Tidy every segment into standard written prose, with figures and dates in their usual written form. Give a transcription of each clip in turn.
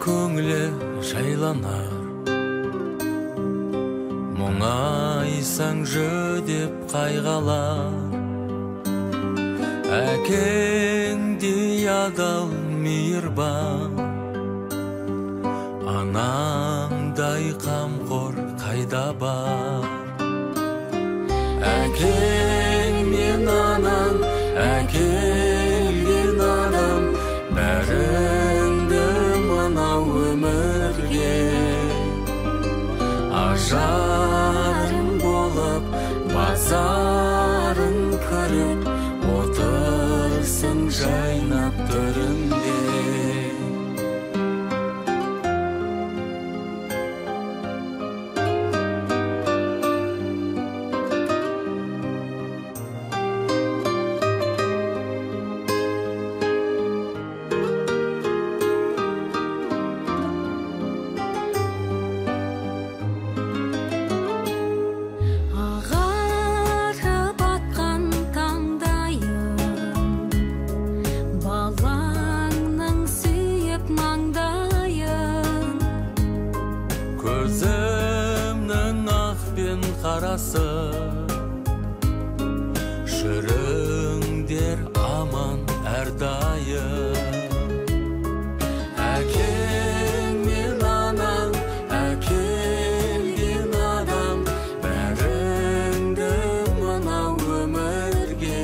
көңілі жайланар, мұңайсаң жүдеп қайғалар. Әкеңдей адал мейірбан, анаңдай қамқор қайда бар. Әкең мен анаң, әкелген адам, бәріңді мынау өмірге ажарың болып, базарын көріп, отырсың жайнап төрінде. Көзімнің ақ пен қарасы, жүріңдер аман әрдайым. Әкең мен анаң, әкелген адам, бәріңді мынау өмірге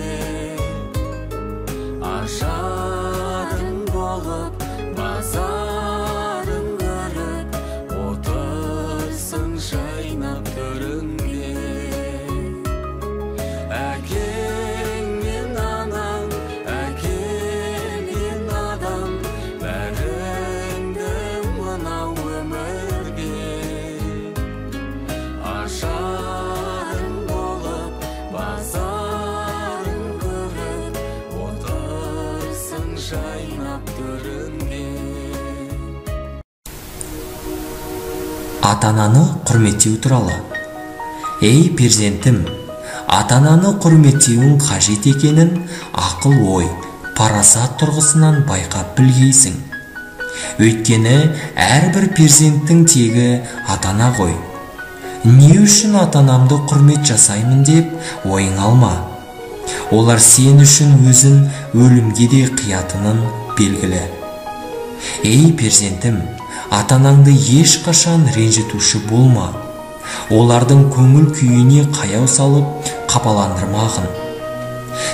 ажарың болып, базарың көріп, отырсың жайнап төріңде. Әкең мен анаң, әкелген адам, бәріңді мынау өмірге ажарың болып, базарың көріп, отырсың жайнап төріңде. Ата-ананы құрметтеу туралы. Ей перзентім, ата-ананы құрметтеуің қажет екенін ақыл ой, парасат тұрғысынан байқап білгейсің. Өйткені әрбір перзенттің тегі ата-ана ғой. Не үшін ата-анамды құрмет жасаймын деп ойың алма. Олар сен үшін өзін өлімге де қиятынын белгілі. Ей перзентім, ата-анаңды ешқашан ренжітуші болма. Олардың көңіл күйіне қаяу салып, қапаландырмағын.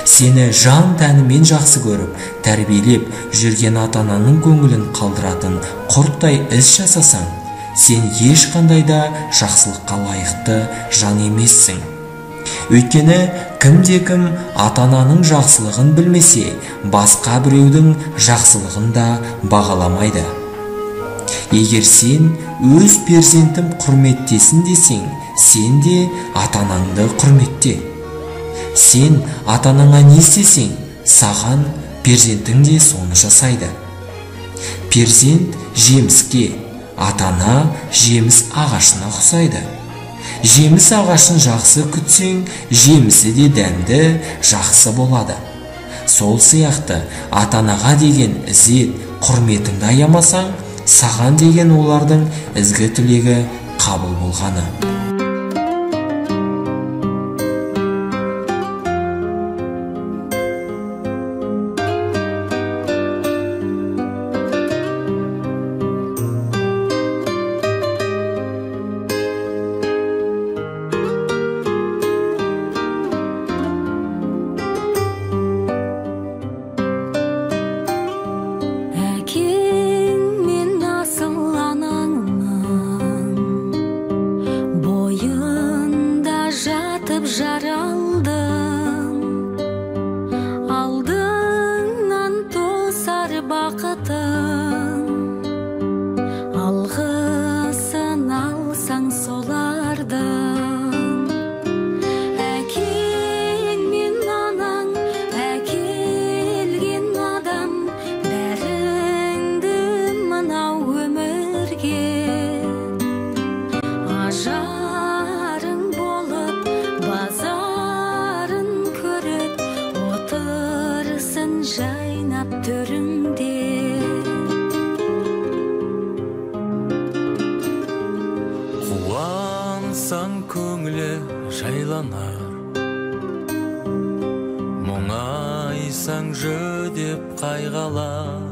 Сені жан тәнімен жақсы көріп, тәрбиелеп жүрген ата-ананың көңілін қалдыратын құрттай іс жасасаң, сен ешқандай да жақсылыққа лайықты жан емессің. Өйткені кімде-кім ата-ананың жақсылығын білмесе, басқа біреудің жақсылығын да бағаламайды. Егер сен өз перзентім құрметтесін десең, сен де ата-анаңды құрметте. Сен ата-анаңа не істесең, саған перзентің де соны жасайды. Перзент жеміске, ата-ана жеміс ағашына ұқсайды. Жеміс ағашын жақсы күтсең, жемісі де дәмді, жақсы болады. Сол сияқты ата-анаға деген ізет, құрметіңді аямасаң, саған деген олардың ізгі тілегі қабыл болғаны. Жаралдың, алдыңнан тосар бақытың, алғысын алсаң солардың. Әкең мен анаң, әкелген адам, бәріңді мынау өмірге ажарың болып, базарын көріп, отырсын жайнап төріңде. санар, мұңайсаң жөдеп қайғалар.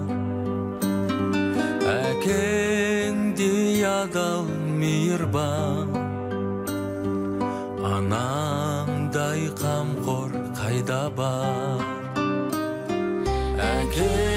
Әкеңдей адал мейірбан, анаңдай қамқор қайда бар. Әкең